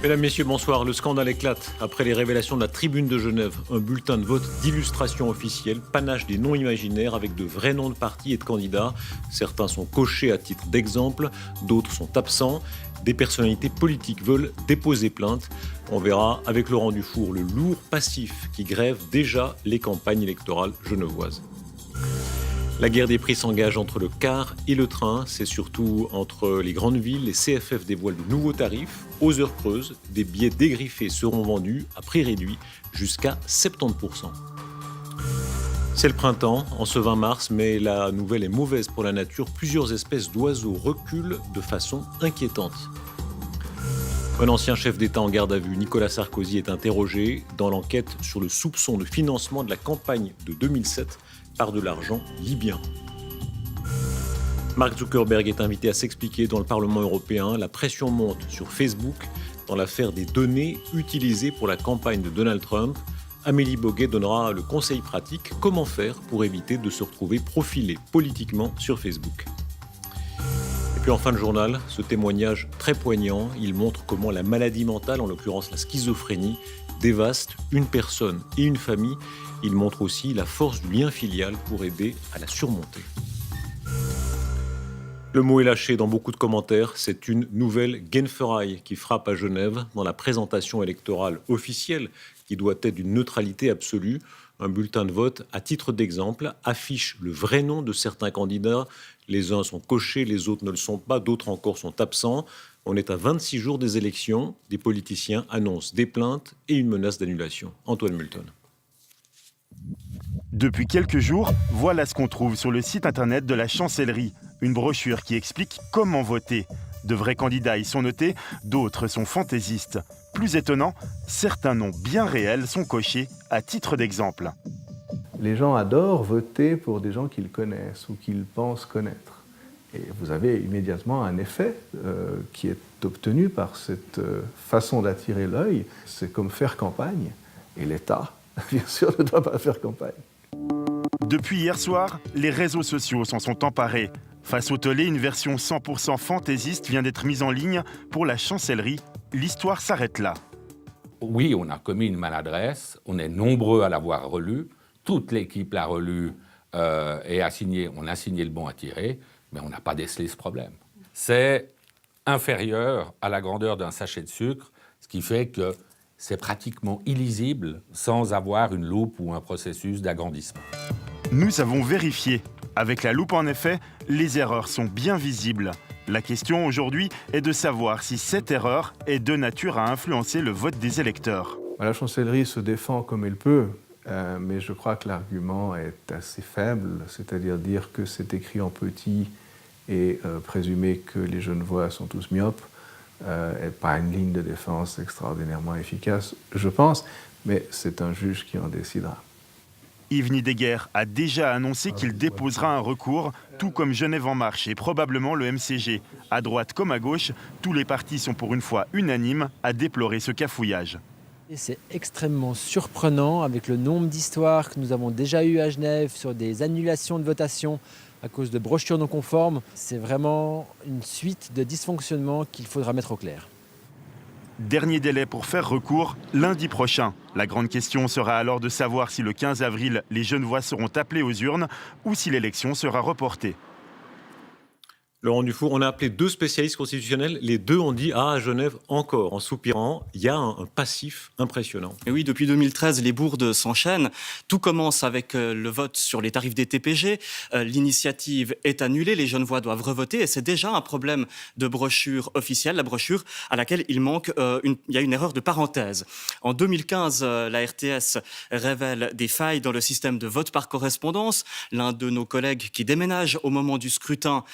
Mesdames, Messieurs, bonsoir. Le scandale éclate après les révélations de la Tribune de Genève. Un bulletin de vote d'illustration officielle, panache des noms imaginaires avec de vrais noms de partis et de candidats. Certains sont cochés à titre d'exemple, d'autres sont absents. Des personnalités politiques veulent déposer plainte. On verra avec Laurent Dufour le lourd passif qui grève déjà les campagnes électorales genevoises. La guerre des prix s'engage entre le car et le train. C'est surtout entre les grandes villes. Les CFF dévoilent de nouveaux tarifs. Aux heures creuses, des billets dégriffés seront vendus à prix réduit jusqu'à 70%. C'est le printemps, en ce 20 mars, mais la nouvelle est mauvaise pour la nature. Plusieurs espèces d'oiseaux reculent de façon inquiétante. Un ancien chef d'État en garde à vue, Nicolas Sarkozy, est interrogé dans l'enquête sur le soupçon de financement de la campagne de 2007 par de l'argent libyen. Mark Zuckerberg est invité à s'expliquer dans le Parlement européen. La pression monte sur Facebook dans l'affaire des données utilisées pour la campagne de Donald Trump. Amélie Boguet donnera le conseil pratique comment faire pour éviter de se retrouver profilé politiquement sur Facebook. Et puis en fin de journal, ce témoignage très poignant, il montre comment la maladie mentale, en l'occurrence la schizophrénie, dévaste une personne et une famille. Il montre aussi la force du lien filial pour aider à la surmonter. Le mot est lâché dans beaucoup de commentaires, c'est une nouvelle Genferei qui frappe à Genève dans la présentation électorale officielle qui doit être d'une neutralité absolue. Un bulletin de vote, à titre d'exemple, affiche le vrai nom de certains candidats. Les uns sont cochés, les autres ne le sont pas, d'autres encore sont absents. On est à 26 jours des élections, des politiciens annoncent des plaintes et une menace d'annulation. Antoine Multon. Depuis quelques jours, voilà ce qu'on trouve sur le site internet de la Chancellerie. Une brochure qui explique comment voter. De vrais candidats y sont notés, d'autres sont fantaisistes. Plus étonnant, certains noms bien réels sont cochés à titre d'exemple. Les gens adorent voter pour des gens qu'ils connaissent ou qu'ils pensent connaître. Et vous avez immédiatement un effet qui est obtenu par cette façon d'attirer l'œil. C'est comme faire campagne. Et l'État, bien sûr, ne doit pas faire campagne. Depuis hier soir, les réseaux sociaux s'en sont emparés. Face au tollé, une version 100% fantaisiste vient d'être mise en ligne pour la Chancellerie. L'histoire s'arrête là. Oui, on a commis une maladresse, on est nombreux à l'avoir relu, toute l'équipe l'a relu et on a signé le bon à tirer, mais on n'a pas décelé ce problème. C'est inférieur à la grandeur d'un sachet de sucre, ce qui fait que c'est pratiquement illisible sans avoir une loupe ou un processus d'agrandissement. Nous avons vérifié. Avec la loupe, en effet, les erreurs sont bien visibles. La question aujourd'hui est de savoir si cette erreur est de nature à influencer le vote des électeurs. La Chancellerie se défend comme elle peut, mais je crois que l'argument est assez faible, c'est-à-dire dire que c'est écrit en petit et présumer que les Genevois sont tous myopes n'est pas une ligne de défense extraordinairement efficace, je pense, mais c'est un juge qui en décidera. Yves Nideguer a déjà annoncé qu'il déposera un recours, tout comme Genève en marche et probablement le MCG. À droite comme à gauche, tous les partis sont pour une fois unanimes à déplorer ce cafouillage. Et c'est extrêmement surprenant avec le nombre d'histoires que nous avons déjà eues à Genève sur des annulations de votation à cause de brochures non conformes. C'est vraiment une suite de dysfonctionnements qu'il faudra mettre au clair. Dernier délai pour faire recours, lundi prochain. La grande question sera alors de savoir si le 15 avril, les Genevois seront appelés aux urnes ou si l'élection sera reportée. Laurent Dufour, on a appelé 2 spécialistes constitutionnels. Les 2 ont dit « Ah, à Genève, encore », en soupirant. Il y a un passif impressionnant. Et oui, depuis 2013, les bourdes s'enchaînent. Tout commence avec le vote sur les tarifs des TPG. L'initiative est annulée, les Genevois doivent revoter. Et c'est déjà un problème de brochure officielle, la brochure à laquelle il manque, il y a une erreur de parenthèse. En 2015, la RTS révèle des failles dans le système de vote par correspondance. L'un de nos collègues qui déménage au moment du scrutin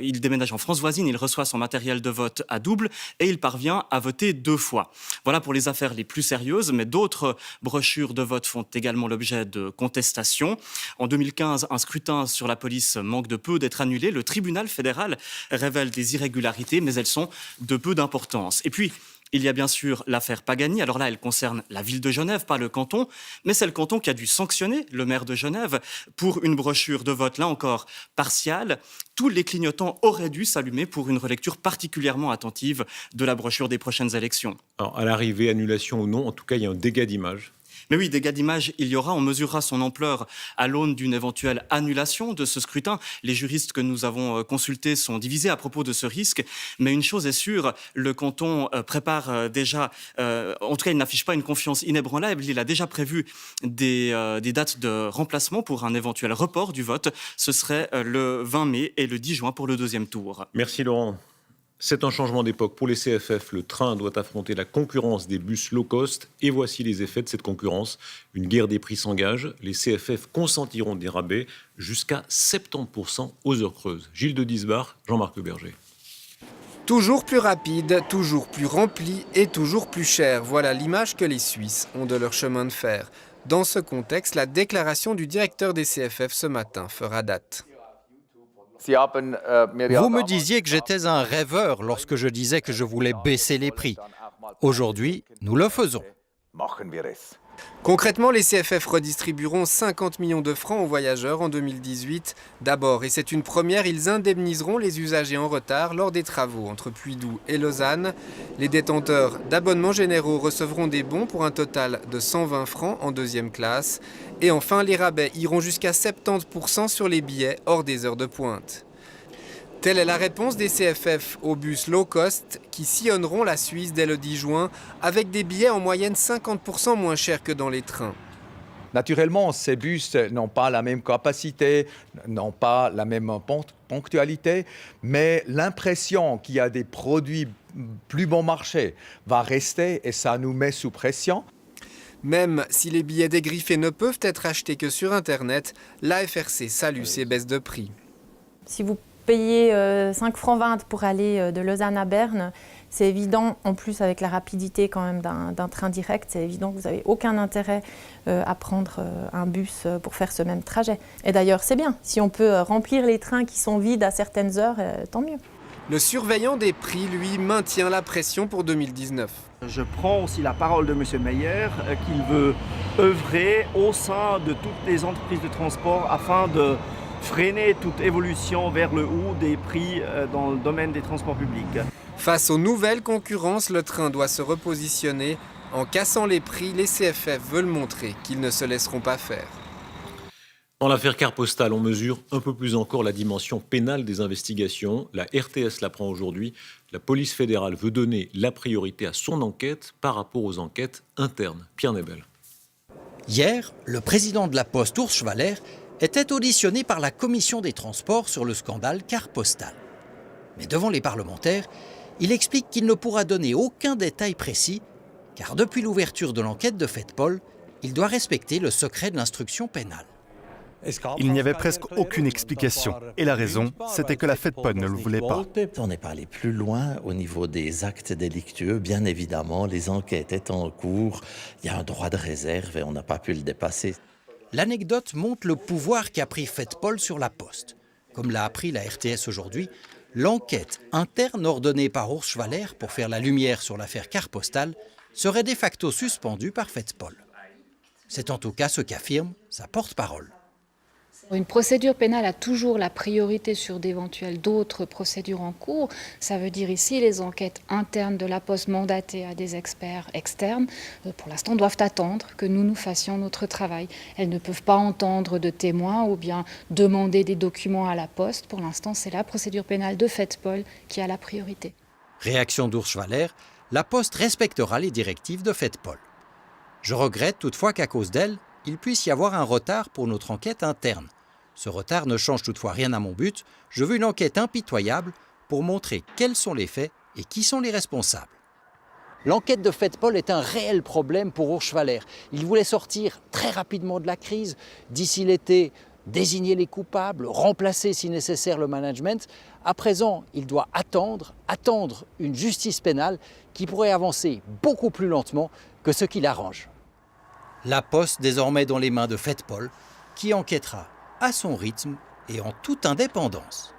il déménage en France voisine, il reçoit son matériel de vote à double et il parvient à voter 2 fois. Voilà pour les affaires les plus sérieuses, mais d'autres brochures de vote font également l'objet de contestations. En 2015, un scrutin sur la police manque de peu d'être annulé. Le tribunal fédéral révèle des irrégularités, mais elles sont de peu d'importance. Et puis, Il y a bien sûr l'affaire Pagani. Alors là, elle concerne la ville de Genève, pas le canton, mais c'est le canton qui a dû sanctionner le maire de Genève pour une brochure de vote, là encore, partiale. Tous les clignotants auraient dû s'allumer pour une relecture particulièrement attentive de la brochure des prochaines élections. Alors, à l'arrivée, annulation ou non, en tout cas, il y a un dégât d'image. Mais oui, dégâts d'image, il y aura. On mesurera son ampleur à l'aune d'une éventuelle annulation de ce scrutin. Les juristes que nous avons consultés sont divisés à propos de ce risque. Mais une chose est sûre, le canton prépare déjà, en tout cas, il n'affiche pas une confiance inébranlable. Il a déjà prévu des dates de remplacement pour un éventuel report du vote. Ce serait le 20 mai et le 10 juin pour le deuxième tour. Merci Laurent. C'est un changement d'époque pour les CFF. Le train doit affronter la concurrence des bus low cost. Et voici les effets de cette concurrence. Une guerre des prix s'engage. Les CFF consentiront des rabais jusqu'à 70% aux heures creuses. Gilles de Disbar, Jean-Marc Berger. Toujours plus rapide, toujours plus rempli et toujours plus cher. Voilà l'image que les Suisses ont de leur chemin de fer. Dans ce contexte, la déclaration du directeur des CFF ce matin fera date. Vous me disiez que j'étais un rêveur lorsque je disais que je voulais baisser les prix. Aujourd'hui, nous le faisons. Concrètement, les CFF redistribueront 50 millions de francs aux voyageurs en 2018. D'abord, et c'est une première, ils indemniseront les usagers en retard lors des travaux entre Puy-Doux et Lausanne. Les détenteurs d'abonnements généraux recevront des bons pour un total de 120 francs en deuxième classe. Et enfin, les rabais iront jusqu'à 70% sur les billets hors des heures de pointe. Telle est la réponse des CFF aux bus low cost qui sillonneront la Suisse dès le 10 juin avec des billets en moyenne 50% moins chers que dans les trains. Naturellement, ces bus n'ont pas la même capacité, n'ont pas la même ponctualité, mais l'impression qu'il y a des produits plus bon marché va rester et ça nous met sous pression. Même si les billets dégriffés ne peuvent être achetés que sur Internet, la FRC salue ces baisses de prix. Si vous payez 5 francs 20 pour aller de Lausanne à Berne, c'est évident, en plus avec la rapidité quand même d'un train direct, c'est évident que vous n'avez aucun intérêt à prendre un bus pour faire ce même trajet. Et d'ailleurs, c'est bien, si on peut remplir les trains qui sont vides à certaines heures, tant mieux. Le surveillant des prix, lui, maintient la pression pour 2019. Je prends aussi la parole de M. Meyer qu'il veut œuvrer au sein de toutes les entreprises de transport afin de freiner toute évolution vers le haut des prix dans le domaine des transports publics. Face aux nouvelles concurrences, le train doit se repositionner. En cassant les prix, les CFF veulent montrer qu'ils ne se laisseront pas faire. Dans l'affaire carte postale, on mesure un peu plus encore la dimension pénale des investigations. La RTS l'apprend aujourd'hui. La police fédérale veut donner la priorité à son enquête par rapport aux enquêtes internes. Pierre Nebel. Hier, le président de la Poste, Urs Schwaller, était auditionné par la commission des transports sur le scandale carte postale. Mais devant les parlementaires, il explique qu'il ne pourra donner aucun détail précis, car depuis l'ouverture de l'enquête de FedPol, il doit respecter le secret de l'instruction pénale. Il n'y avait presque aucune explication. Et la raison, c'était que la FedPol ne le voulait pas. On est pas allé plus loin au niveau des actes délictueux. Bien évidemment, les enquêtes étant en cours, il y a un droit de réserve et on n'a pas pu le dépasser. L'anecdote montre le pouvoir qu'a pris FedPol sur la Poste. Comme l'a appris la RTS aujourd'hui, l'enquête interne ordonnée par Urs Schwaller pour faire la lumière sur l'affaire carte postale serait de facto suspendue par FedPol. C'est en tout cas ce qu'affirme sa porte-parole. Une procédure pénale a toujours la priorité sur d'éventuelles d'autres procédures en cours. Ça veut dire ici les enquêtes internes de la Poste mandatées à des experts externes, pour l'instant, doivent attendre que nous fassions notre travail. Elles ne peuvent pas entendre de témoins ou bien demander des documents à la Poste. Pour l'instant, c'est la procédure pénale de FedPol qui a la priorité. Réaction d'Urs Schwaller, la Poste respectera les directives de FedPol. Je regrette toutefois qu'à cause d'elle, il puisse y avoir un retard pour notre enquête interne. Ce retard ne change toutefois rien à mon but. Je veux une enquête impitoyable pour montrer quels sont les faits et qui sont les responsables. L'enquête de FedPol est un réel problème pour Urs Schwaller. Il voulait sortir très rapidement de la crise, d'ici l'été, désigner les coupables, remplacer si nécessaire le management. À présent, il doit attendre une justice pénale qui pourrait avancer beaucoup plus lentement que ce qui l'arrange. La Poste désormais dans les mains de FedPol, qui enquêtera à son rythme et en toute indépendance.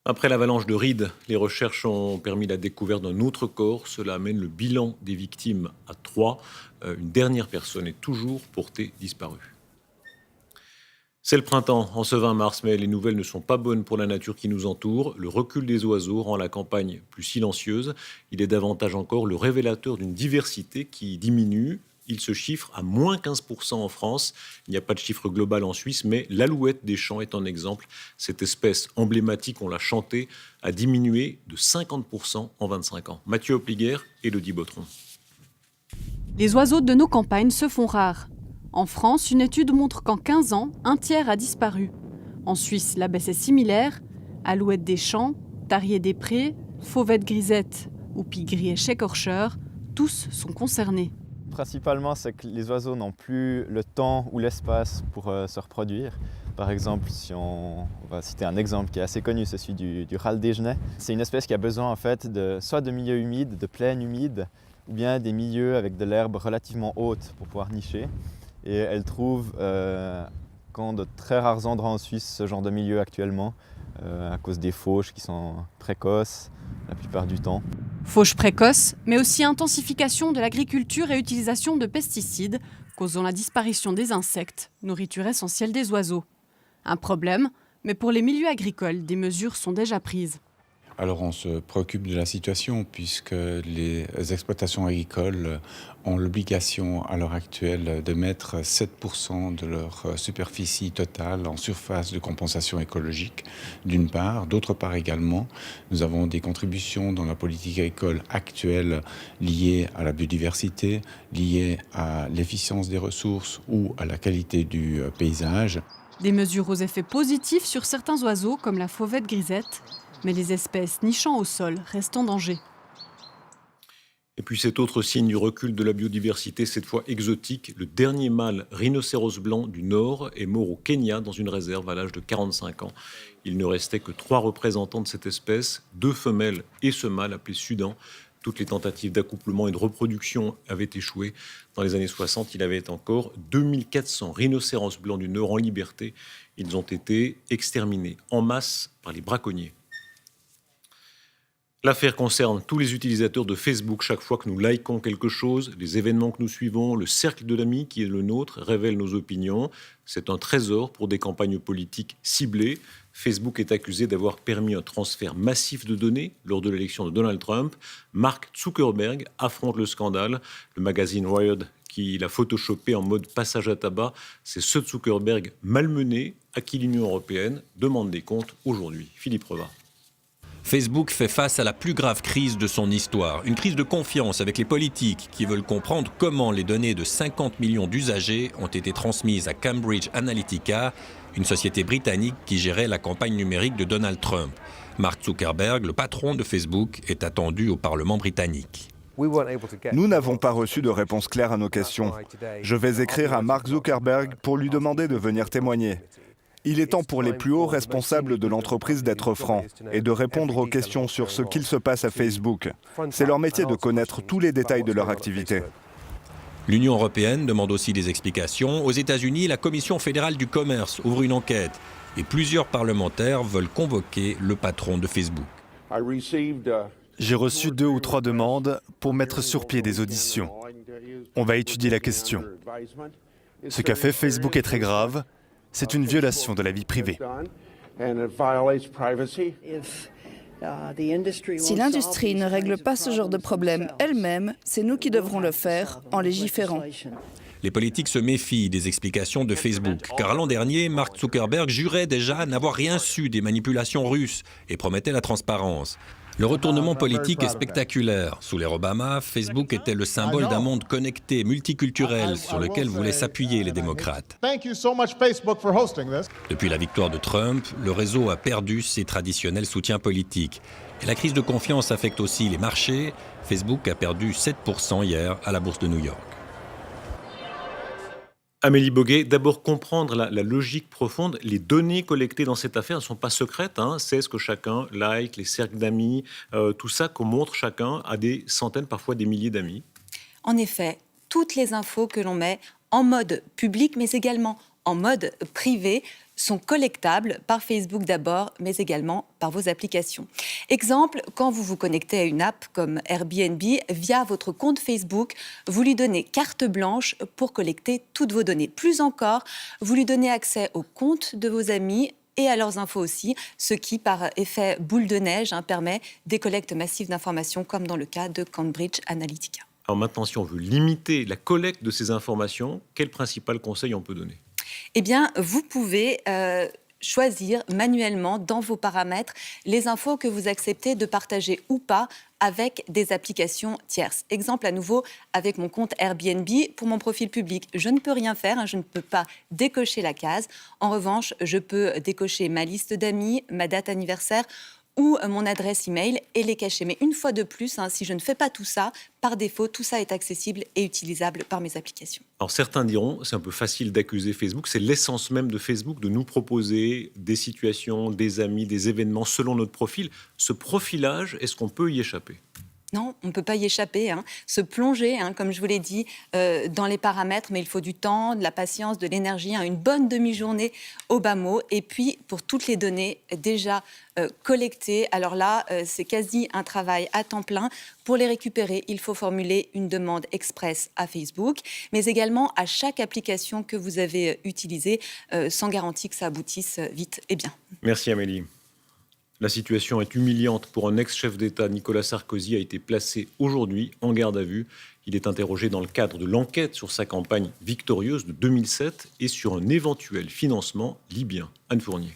Après l'avalanche de rides, les recherches ont permis la découverte d'un autre corps. Cela amène le bilan des victimes à 3. Une dernière personne est toujours portée disparue. C'est le printemps, en ce 20 mars, mais les nouvelles ne sont pas bonnes pour la nature qui nous entoure. Le recul des oiseaux rend la campagne plus silencieuse. Il est davantage encore le révélateur d'une diversité qui diminue. Il se chiffre à moins 15% en France. Il n'y a pas de chiffre global en Suisse, mais l'alouette des champs est un exemple. Cette espèce emblématique, on l'a chantée, a diminué de 50% en 25 ans. Mathieu Opliger et Elodie Bottron. Les oiseaux de nos campagnes se font rares. En France, une étude montre qu'en 15 ans, un tiers a disparu. En Suisse, la baisse est similaire. Alouette des champs, tarier des prés, fauvette grisette ou pie-gris échecorcheur, tous sont concernés. Principalement, c'est que les oiseaux n'ont plus le temps ou l'espace pour se reproduire. Par exemple, si on va citer un exemple qui est assez connu, c'est celui du râle des genêts. C'est une espèce qui a besoin en fait soit de milieux humides, de plaines humides, ou bien des milieux avec de l'herbe relativement haute pour pouvoir nicher. Et elle trouve, quand de très rares endroits en Suisse, ce genre de milieu actuellement, à cause des fauches qui sont précoces la plupart du temps. Fauche précoce, mais aussi intensification de l'agriculture et utilisation de pesticides, causant la disparition des insectes, nourriture essentielle des oiseaux. Un problème, mais pour les milieux agricoles, des mesures sont déjà prises. Alors on se préoccupe de la situation puisque les exploitations agricoles ont l'obligation à l'heure actuelle de mettre 7% de leur superficie totale en surface de compensation écologique, d'une part. D'autre part également, nous avons des contributions dans la politique agricole actuelle liées à la biodiversité, liées à l'efficience des ressources ou à la qualité du paysage. Des mesures aux effets positifs sur certains oiseaux comme la fauvette grisette, mais les espèces nichant au sol restent en danger. Et puis cet autre signe du recul de la biodiversité, cette fois exotique, le dernier mâle rhinocéros blanc du Nord est mort au Kenya dans une réserve à l'âge de 45 ans. Il ne restait que 3 représentants de cette espèce, 2 femelles et ce mâle appelé Sudan. Toutes les tentatives d'accouplement et de reproduction avaient échoué. Dans les années 60, il y avait encore 2400 rhinocéros blancs du Nord en liberté. Ils ont été exterminés en masse par les braconniers. L'affaire concerne tous les utilisateurs de Facebook. Chaque fois que nous likons quelque chose, les événements que nous suivons, le cercle de l'amis qui est le nôtre révèle nos opinions. C'est un trésor pour des campagnes politiques ciblées. Facebook est accusé d'avoir permis un transfert massif de données lors de l'élection de Donald Trump. Mark Zuckerberg affronte le scandale. Le magazine Wired, qui l'a photoshopé en mode passage à tabac, c'est ce Zuckerberg malmené à qui l'Union européenne demande des comptes aujourd'hui. Philippe Reva. Facebook fait face à la plus grave crise de son histoire, une crise de confiance avec les politiques qui veulent comprendre comment les données de 50 millions d'usagers ont été transmises à Cambridge Analytica, une société britannique qui gérait la campagne numérique de Donald Trump. Mark Zuckerberg, le patron de Facebook, est attendu au Parlement britannique. Nous n'avons pas reçu de réponse claire à nos questions. Je vais écrire à Mark Zuckerberg pour lui demander de venir témoigner. Il est temps pour les plus hauts responsables de l'entreprise d'être francs et de répondre aux questions sur ce qu'il se passe à Facebook. C'est leur métier de connaître tous les détails de leur activité. L'Union européenne demande aussi des explications. Aux États-Unis, la Commission fédérale du commerce ouvre une enquête et plusieurs parlementaires veulent convoquer le patron de Facebook. J'ai reçu 2 ou 3 demandes pour mettre sur pied des auditions. On va étudier la question. Ce qu'a fait Facebook est très grave. C'est une violation de la vie privée. Si l'industrie ne règle pas ce genre de problème elle-même, c'est nous qui devrons le faire en légiférant. Les politiques se méfient des explications de Facebook, car l'an dernier, Mark Zuckerberg jurait déjà n'avoir rien su des manipulations russes et promettait la transparence. Le retournement politique est spectaculaire. Sous l'ère Obama, Facebook était le symbole d'un monde connecté, multiculturel, sur lequel voulaient s'appuyer les démocrates. Depuis la victoire de Trump, le réseau a perdu ses traditionnels soutiens politiques. Et la crise de confiance affecte aussi les marchés. Facebook a perdu 7% hier à la bourse de New York. Amélie Boguet, d'abord comprendre la logique profonde. Les données collectées dans cette affaire ne sont pas secrètes. C'est ce que chacun like, les cercles d'amis, tout ça qu'on montre chacun à des centaines, parfois des milliers d'amis. En effet, toutes les infos que l'on met en mode public, mais également en mode privé sont collectables par Facebook d'abord, mais également par vos applications. Exemple, quand vous vous connectez à une app comme Airbnb, via votre compte Facebook, vous lui donnez carte blanche pour collecter toutes vos données. Plus encore, vous lui donnez accès aux comptes de vos amis et à leurs infos aussi, ce qui, par effet boule de neige, permet des collectes massives d'informations, comme dans le cas de Cambridge Analytica. Alors maintenant, si on veut limiter la collecte de ces informations, quel principal conseil on peut donner ? Eh bien, vous pouvez choisir manuellement dans vos paramètres les infos que vous acceptez de partager ou pas avec des applications tierces. Exemple à nouveau avec mon compte Airbnb. Pour mon profil public, je ne peux rien faire, je ne peux pas décocher la case. En revanche, je peux décocher ma liste d'amis, ma date anniversaire ou mon adresse email et les cacher. Mais une fois de plus, si je ne fais pas tout ça, par défaut, tout ça est accessible et utilisable par mes applications. Alors certains diront, c'est un peu facile d'accuser Facebook, c'est l'essence même de Facebook de nous proposer des situations, des amis, des événements selon notre profil. Ce profilage, est-ce qu'on peut y échapper ? Non, on ne peut pas y échapper. Se plonger, comme je vous l'ai dit, dans les paramètres, mais il faut du temps, de la patience, de l'énergie, une bonne demi-journée au bas mot. Et puis, pour toutes les données déjà collectées, alors là, c'est quasi un travail à temps plein. Pour les récupérer, il faut formuler une demande express à Facebook, mais également à chaque application que vous avez utilisée, sans garantie que ça aboutisse vite et bien. Merci Amélie. La situation est humiliante pour un ex-chef d'État. Nicolas Sarkozy a été placé aujourd'hui en garde à vue. Il est interrogé dans le cadre de l'enquête sur sa campagne victorieuse de 2007 et sur un éventuel financement libyen. Anne Fournier.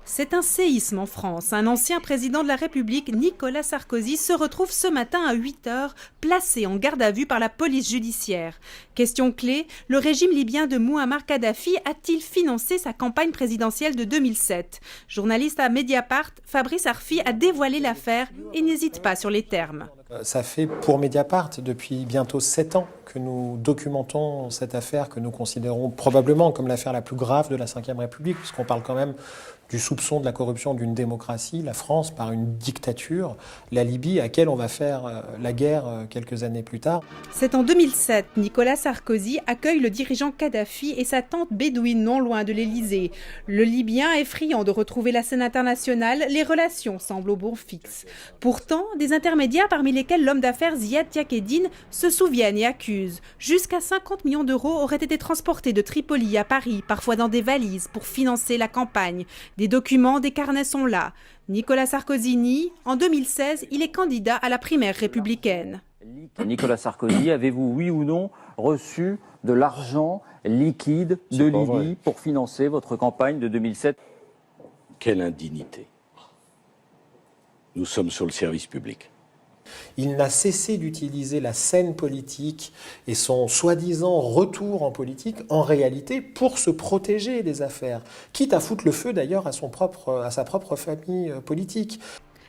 C'est un séisme en France. Un ancien président de la République, Nicolas Sarkozy, se retrouve ce matin à 8h, placé en garde à vue par la police judiciaire. Question clé, le régime libyen de Mouammar Kadhafi a-t-il financé sa campagne présidentielle de 2007 ? Journaliste à Mediapart, Fabrice Arfi a dévoilé l'affaire et n'hésite pas sur les termes. Ça fait pour Mediapart depuis bientôt 7 ans que nous documentons cette affaire que nous considérons probablement comme l'affaire la plus grave de la Ve République, puisqu'on parle quand même du soupçon de la corruption d'une démocratie, la France par une dictature, la Libye à laquelle on va faire la guerre quelques années plus tard. C'est en 2007, Nicolas Sarkozy accueille le dirigeant Kadhafi et sa tante bédouine non loin de l'Élysée. Le Libyen est friand de retrouver la scène internationale, les relations semblent au bon fixe. Pourtant, des intermédiaires parmi lesquels l'homme d'affaires Ziad Diakedine se souviennent et accusent. Jusqu'à 50 millions d'euros auraient été transportés de Tripoli à Paris, parfois dans des valises, pour financer la campagne. Des documents, des carnets sont là. Nicolas Sarkozy nie. En 2016, il est candidat à la primaire républicaine. Nicolas Sarkozy, avez-vous, oui ou non, reçu de l'argent liquide de Libye pour financer votre campagne de 2007 ? Quelle indignité. Nous sommes sur le service public. Il n'a cessé d'utiliser la scène politique et son soi-disant retour en politique, en réalité, pour se protéger des affaires, quitte à foutre le feu d'ailleurs à sa propre famille politique.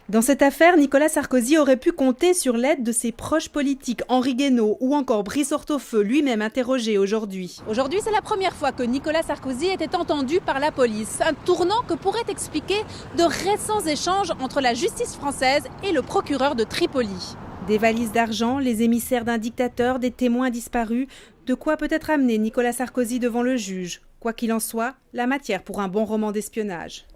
Dans cette affaire, Nicolas Sarkozy aurait pu compter sur l'aide de ses proches politiques, Henri Guénaud ou encore Brice Hortefeux, lui-même interrogé aujourd'hui. Aujourd'hui, c'est la première fois que Nicolas Sarkozy était entendu par la police. Un tournant que pourrait expliquer de récents échanges entre la justice française et le procureur de Tripoli. Des valises d'argent, les émissaires d'un dictateur, des témoins disparus. De quoi peut-être amener Nicolas Sarkozy devant le juge. Quoi qu'il en soit, la matière pour un bon roman d'espionnage.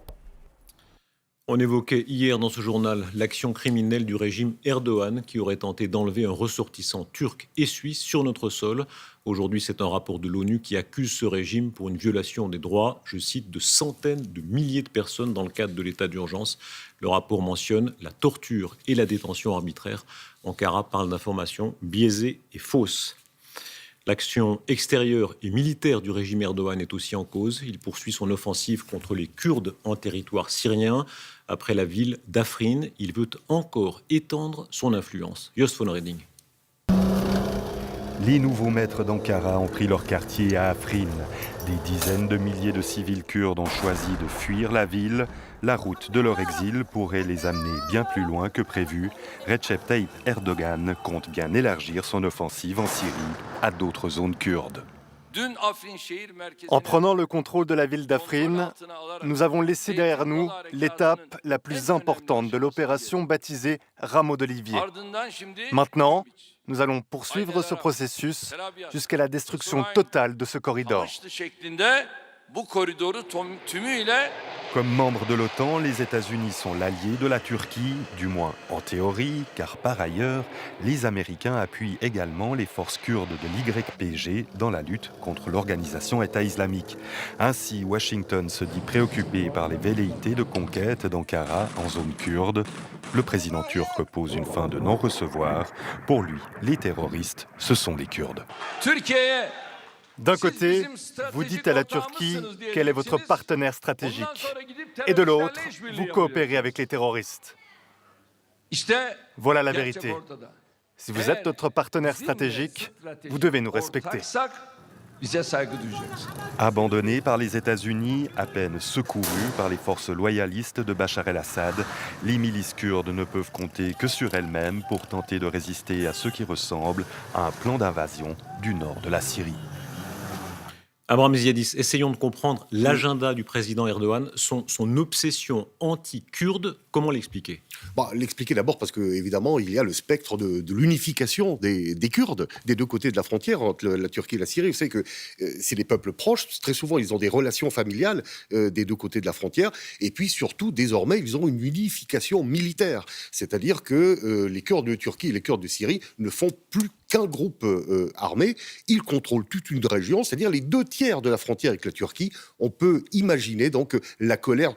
On évoquait hier dans ce journal l'action criminelle du régime Erdogan qui aurait tenté d'enlever un ressortissant turc et suisse sur notre sol. Aujourd'hui, c'est un rapport de l'ONU qui accuse ce régime pour une violation des droits, je cite, de centaines de milliers de personnes dans le cadre de l'état d'urgence. Le rapport mentionne la torture et la détention arbitraire. Ankara parle d'informations biaisées et fausses. L'action extérieure et militaire du régime Erdogan est aussi en cause. Il poursuit son offensive contre les Kurdes en territoire syrien. Après la ville d'Afrin, il veut encore étendre son influence. Jost von Reding. Les nouveaux maîtres d'Ankara ont pris leur quartier à Afrin. Des dizaines de milliers de civils kurdes ont choisi de fuir la ville. La route de leur exil pourrait les amener bien plus loin que prévu. Recep Tayyip Erdogan compte bien élargir son offensive en Syrie à d'autres zones kurdes. En prenant le contrôle de la ville d'Afrine, nous avons laissé derrière nous l'étape la plus importante de l'opération baptisée Rameau d'Olivier. Maintenant, nous allons poursuivre ce processus jusqu'à la destruction totale de ce corridor. Comme membre de l'OTAN, les États-Unis sont l'allié de la Turquie, du moins en théorie, car par ailleurs, les Américains appuient également les forces kurdes de l'YPG dans la lutte contre l'organisation État islamique. Ainsi, Washington se dit préoccupé par les velléités de conquête d'Ankara en zone kurde. Le président turc pose une fin de non-recevoir. Pour lui, les terroristes, ce sont les Kurdes. D'un côté, vous dites à la Turquie qu'elle est votre partenaire stratégique. Et de l'autre, vous coopérez avec les terroristes. Voilà la vérité. Si vous êtes notre partenaire stratégique, vous devez nous respecter. Abandonnés par les États-Unis, à peine secourus par les forces loyalistes de Bachar el-Assad, les milices kurdes ne peuvent compter que sur elles-mêmes pour tenter de résister à ce qui ressemble à un plan d'invasion du nord de la Syrie. Abraham Ziadis, essayons de comprendre l'agenda du président Erdogan, son obsession anti-kurde. Comment l'expliquer ? L'expliquer d'abord parce qu'évidemment, il y a le spectre de l'unification des Kurdes des deux côtés de la frontière entre la Turquie et la Syrie. Vous savez que c'est des peuples proches. Très souvent, ils ont des relations familiales des deux côtés de la frontière. Et puis surtout, désormais, ils ont une unification militaire. C'est-à-dire que les Kurdes de Turquie et les Kurdes de Syrie ne font plus qu'un groupe armé. Ils contrôlent toute une région, c'est-à-dire les 2/3 de la frontière avec la Turquie. On peut imaginer donc la colère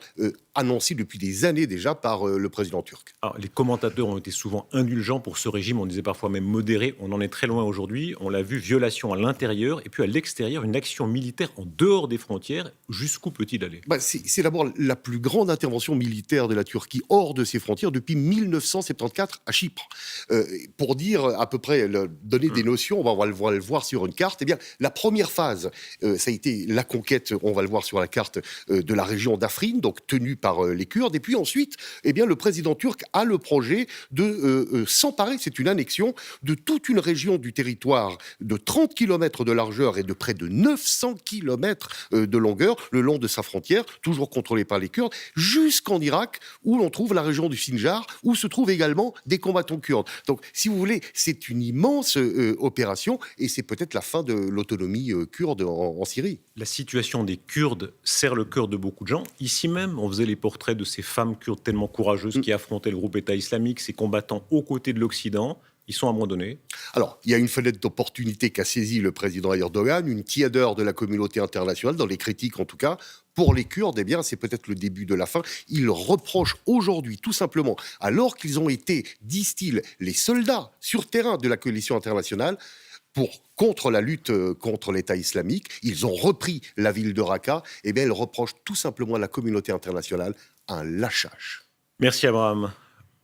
annoncée depuis des années déjà par le président turc. Alors, les commentateurs ont été souvent indulgents pour ce régime, on disait parfois même modéré. On en est très loin aujourd'hui. On l'a vu, violation à l'intérieur et puis à l'extérieur, une action militaire en dehors des frontières. Jusqu'où peut-il aller ? C'est d'abord la plus grande intervention militaire de la Turquie hors de ses frontières depuis 1974 à Chypre. Pour dire à peu près, donner des notions, on va le voir sur une carte. Eh bien, la première phase, ça a été la conquête, on va le voir sur la carte, de la région d'Afrine, donc tenue par les Kurdes. Et puis ensuite, eh bien, le président turc a le projet de s'emparer, c'est une annexion, de toute une région du territoire de 30 km de largeur et de près de 900 km de longueur, le long de sa frontière, toujours contrôlée par les Kurdes, jusqu'en Irak, où l'on trouve la région du Sinjar, où se trouvent également des combattants kurdes. Donc, si vous voulez, c'est une immense opération, et c'est peut-être la fin de l'autonomie kurde en Syrie. La situation des Kurdes serre le cœur de beaucoup de gens. Ici même, on faisait les portraits de ces femmes kurdes tellement courageuses qui affrontaient le groupe État islamique, ces combattants aux côtés de l'Occident. Ils sont abandonnés. Alors, il y a une fenêtre d'opportunité qu'a saisie le président Erdogan, une tiédeur de la communauté internationale, dans les critiques en tout cas. Pour les Kurdes, eh bien, c'est peut-être le début de la fin. Ils reprochent aujourd'hui, tout simplement, alors qu'ils ont été, disent-ils, les soldats sur terrain de la coalition internationale, contre la lutte contre l'État islamique, ils ont repris la ville de Raqqa, eh bien, ils reprochent tout simplement à la communauté internationale un lâchage. Merci Abraham.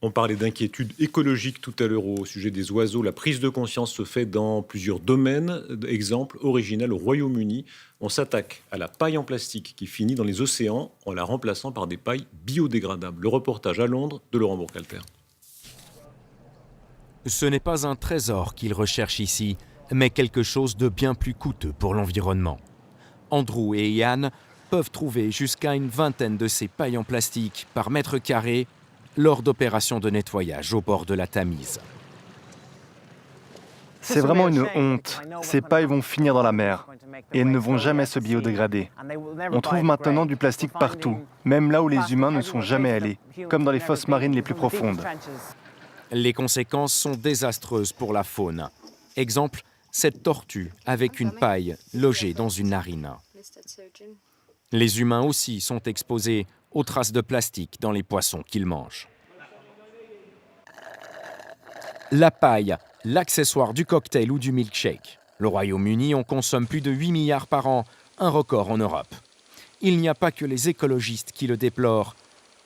On parlait d'inquiétude écologique tout à l'heure au sujet des oiseaux. La prise de conscience se fait dans plusieurs domaines. Exemple original au Royaume-Uni, on s'attaque à la paille en plastique qui finit dans les océans en la remplaçant par des pailles biodégradables. Le reportage à Londres de Laurent Bourcalter. Ce n'est pas un trésor qu'ils recherchent ici, mais quelque chose de bien plus coûteux pour l'environnement. Andrew et Ian peuvent trouver jusqu'à une vingtaine de ces pailles en plastique par mètre carré lors d'opérations de nettoyage au bord de la Tamise. C'est vraiment une honte. Ces pailles vont finir dans la mer et elles ne vont jamais se biodégrader. On trouve maintenant du plastique partout, même là où les humains ne sont jamais allés, comme dans les fosses marines les plus profondes. Les conséquences sont désastreuses pour la faune. Exemple, cette tortue avec une paille logée dans une narine. Les humains aussi sont exposés aux traces de plastique dans les poissons qu'ils mangent. La paille, l'accessoire du cocktail ou du milkshake. Le Royaume-Uni en consomme plus de 8 milliards par an, un record en Europe. Il n'y a pas que les écologistes qui le déplorent.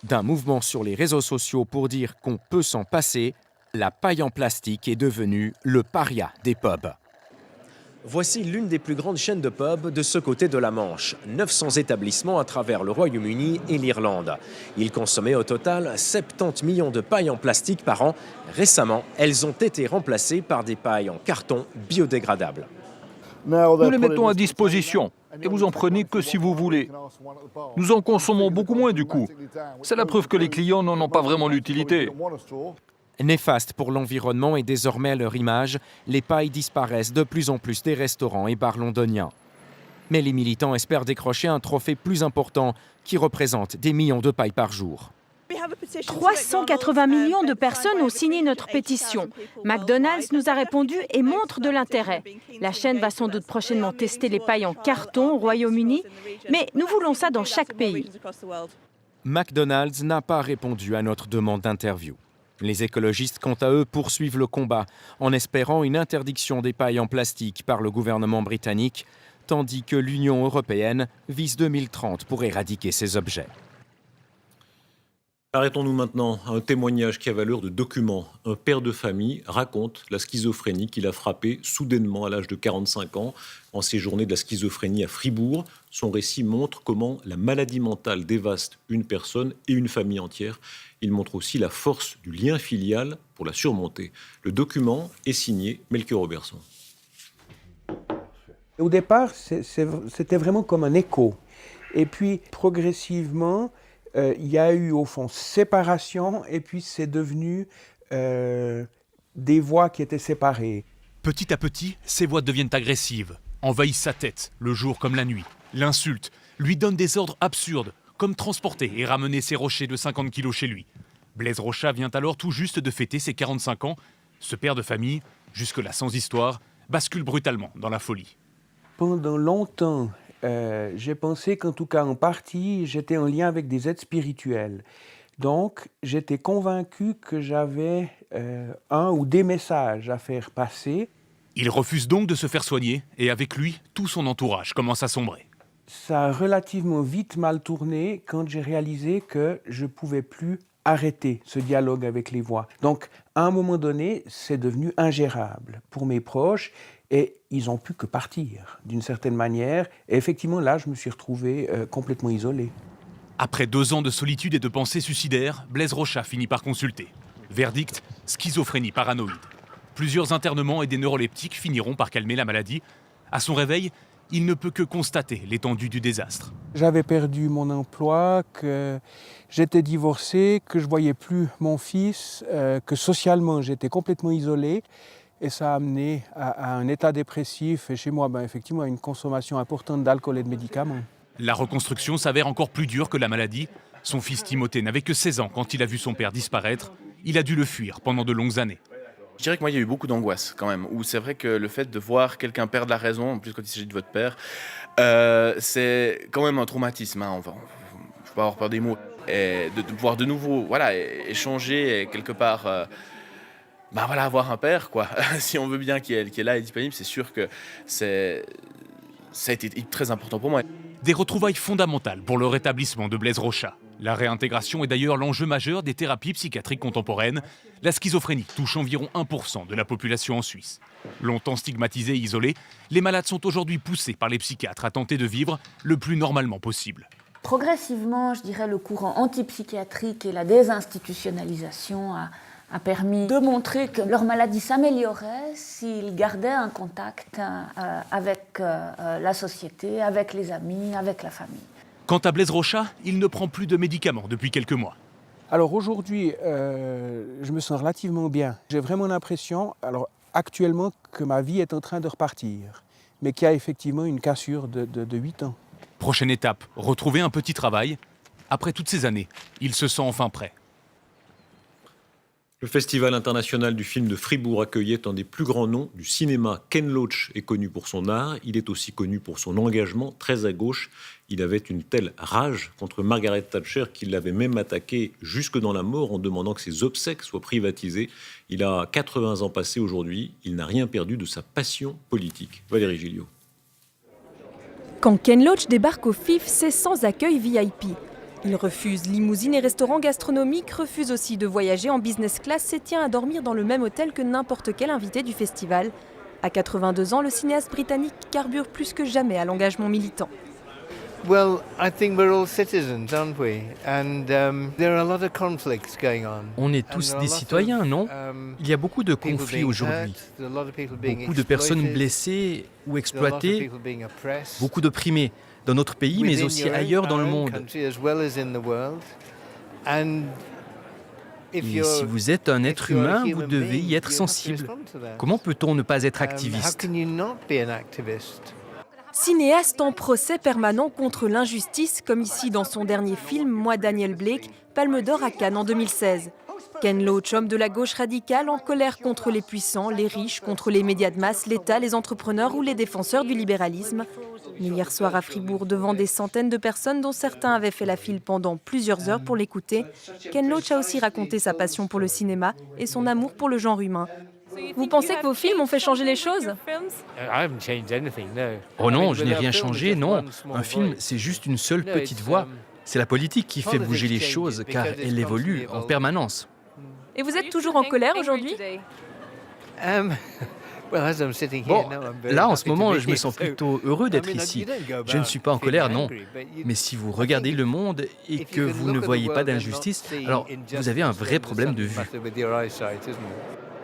D'un mouvement sur les réseaux sociaux pour dire qu'on peut s'en passer, la paille en plastique est devenue le paria des pubs. Voici l'une des plus grandes chaînes de pubs de ce côté de la Manche. 900 établissements à travers le Royaume-Uni et l'Irlande. Ils consommaient au total 70 millions de pailles en plastique par an. Récemment, elles ont été remplacées par des pailles en carton biodégradables. Nous les mettons à disposition et vous en prenez que si vous voulez. Nous en consommons beaucoup moins du coup. C'est la preuve que les clients n'en ont pas vraiment l'utilité. Néfastes pour l'environnement et désormais à leur image, les pailles disparaissent de plus en plus des restaurants et bars londoniens. Mais les militants espèrent décrocher un trophée plus important qui représente des millions de pailles par jour. 380 millions de personnes ont signé notre pétition. McDonald's nous a répondu et montre de l'intérêt. La chaîne va sans doute prochainement tester les pailles en carton au Royaume-Uni, mais nous voulons ça dans chaque pays. McDonald's n'a pas répondu à notre demande d'interview. Les écologistes, quant à eux, poursuivent le combat en espérant une interdiction des pailles en plastique par le gouvernement britannique, tandis que l'Union européenne vise 2030 pour éradiquer ces objets. Arrêtons-nous maintenant à un témoignage qui a valeur de document. Un père de famille raconte la schizophrénie qu'il a frappée soudainement à l'âge de 45 ans en séjournée de la schizophrénie à Fribourg. Son récit montre comment la maladie mentale dévaste une personne et une famille entière. Il montre aussi la force du lien filial pour la surmonter. Le document est signé Melchior Robertson. Au départ, c'était vraiment comme un écho. Et puis, progressivement, il y a eu, au fond, séparation, et puis c'est devenu des voix qui étaient séparées. Petit à petit, ces voix deviennent agressives, envahissent sa tête, le jour comme la nuit, l'insultent, lui donnent des ordres absurdes, comme transporter et ramener ses rochers de 50 kilos chez lui. Blaise Rochat vient alors tout juste de fêter ses 45 ans. Ce père de famille, jusque-là sans histoire, bascule brutalement dans la folie. Pendant longtemps, j'ai pensé qu'en tout cas en partie, j'étais en lien avec des aides spirituelles. Donc, j'étais convaincu que j'avais un ou des messages à faire passer. Il refuse donc de se faire soigner et avec lui, tout son entourage commence à sombrer. Ça a relativement vite mal tourné quand j'ai réalisé que je ne pouvais plus arrêter ce dialogue avec les voix. Donc, à un moment donné, c'est devenu ingérable pour mes proches. Et ils n'ont pu que partir, d'une certaine manière. Et effectivement, là, je me suis retrouvé complètement isolé. Après 2 ans de solitude et de pensées suicidaires, Blaise Rochat finit par consulter. Verdict, schizophrénie paranoïde. Plusieurs internements et des neuroleptiques finiront par calmer la maladie. À son réveil, il ne peut que constater l'étendue du désastre. J'avais perdu mon emploi, que j'étais divorcé, que je ne voyais plus mon fils, que socialement, j'étais complètement isolé. Et ça a amené à un état dépressif et chez moi, effectivement, à une consommation importante d'alcool et de médicaments. La reconstruction s'avère encore plus dure que la maladie. Son fils Timothée n'avait que 16 ans quand il a vu son père disparaître. Il a dû le fuir pendant de longues années. Je dirais que moi, il y a eu beaucoup d'angoisse quand même, où c'est vrai que le fait de voir quelqu'un perdre la raison, en plus quand il s'agit de votre père, c'est quand même un traumatisme. Hein. Enfin, je peux pas avoir peur des mots. Et de pouvoir de nouveau échanger et quelque part... avoir un père, quoi. Si on veut bien qu'il est là et disponible, c'est sûr que ça a été très important pour moi. Des retrouvailles fondamentales pour le rétablissement de Blaise Rochat. La réintégration est d'ailleurs l'enjeu majeur des thérapies psychiatriques contemporaines. La schizophrénie touche environ 1% de la population en Suisse. Longtemps stigmatisés et isolés, les malades sont aujourd'hui poussés par les psychiatres à tenter de vivre le plus normalement possible. Progressivement, je dirais, le courant antipsychiatrique et la désinstitutionnalisation a permis de montrer que leur maladie s'améliorait s'ils gardaient un contact avec la société, avec les amis, avec la famille. Quant à Blaise Rochat, il ne prend plus de médicaments depuis quelques mois. Alors aujourd'hui, je me sens relativement bien. J'ai vraiment l'impression, actuellement, que ma vie est en train de repartir, mais qu'il y a effectivement une cassure de 8 ans. Prochaine étape, retrouver un petit travail. Après toutes ces années, il se sent enfin prêt. Le Festival international du film de Fribourg accueillait un des plus grands noms du cinéma. Ken Loach est connu pour son art, il est aussi connu pour son engagement très à gauche. Il avait une telle rage contre Margaret Thatcher qu'il l'avait même attaqué jusque dans la mort en demandant que ses obsèques soient privatisées. Il a 80 ans passés aujourd'hui, il n'a rien perdu de sa passion politique. Valérie Gilliot. Quand Ken Loach débarque au FIF, c'est sans accueil VIP. Il refuse limousines et restaurants gastronomiques, refuse aussi de voyager en business class et tient à dormir dans le même hôtel que n'importe quel invité du festival. À 82 ans, le cinéaste britannique carbure plus que jamais à l'engagement militant. On est tous des citoyens, non? Il y a beaucoup de conflits aujourd'hui, beaucoup de personnes blessées ou exploitées, beaucoup d'opprimés dans notre pays, mais aussi ailleurs dans le monde. Et si vous êtes un être humain, vous devez y être sensible. Comment peut-on ne pas être activiste? Cinéaste en procès permanent contre l'injustice, comme ici dans son dernier film, Moi Daniel Blake, Palme d'Or à Cannes en 2016. Ken Loach, homme de la gauche radicale, en colère contre les puissants, les riches, contre les médias de masse, l'État, les entrepreneurs ou les défenseurs du libéralisme. Mais hier soir à Fribourg, devant des centaines de personnes dont certains avaient fait la file pendant plusieurs heures pour l'écouter, Ken Loach a aussi raconté sa passion pour le cinéma et son amour pour le genre humain. Vous pensez que vos films ont fait changer les choses? Oh non, je n'ai rien changé, non. Un film, c'est juste une seule petite voix. C'est la politique qui fait bouger les choses, car elle évolue en permanence. Et vous êtes toujours en colère aujourd'hui? Bon, là, en ce moment, je me sens plutôt heureux d'être ici. Je ne suis pas en colère, non. Mais si vous regardez le monde et que vous ne voyez pas d'injustice, alors vous avez un vrai problème de vue.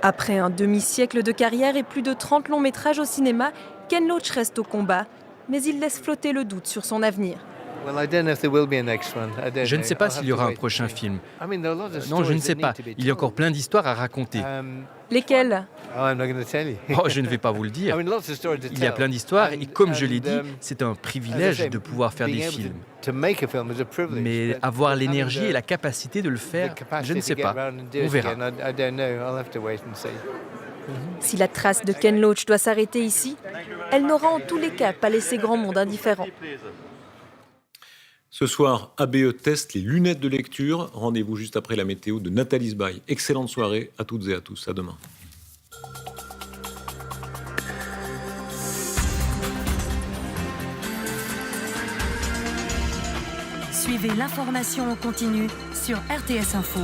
Après un demi-siècle de carrière et plus de 30 longs métrages au cinéma, Ken Loach reste au combat, mais il laisse flotter le doute sur son avenir. Je ne sais pas s'il y aura un prochain film. Non, je ne sais pas. Il y a encore plein d'histoires à raconter. Lesquelles? Oh, je ne vais pas vous le dire. Il y a plein d'histoires et comme je l'ai dit, c'est un privilège de pouvoir faire des films. Mais avoir l'énergie et la capacité de le faire, je ne sais pas. On verra. Si la trace de Ken Loach doit s'arrêter ici, elle n'aura en tous les cas pas laissé grand monde indifférent. Ce soir, ABE teste les lunettes de lecture. Rendez-vous juste après la météo de Nathalie Sbaï. Excellente soirée à toutes et à tous. À demain. Suivez l'information en continu sur RTS Info.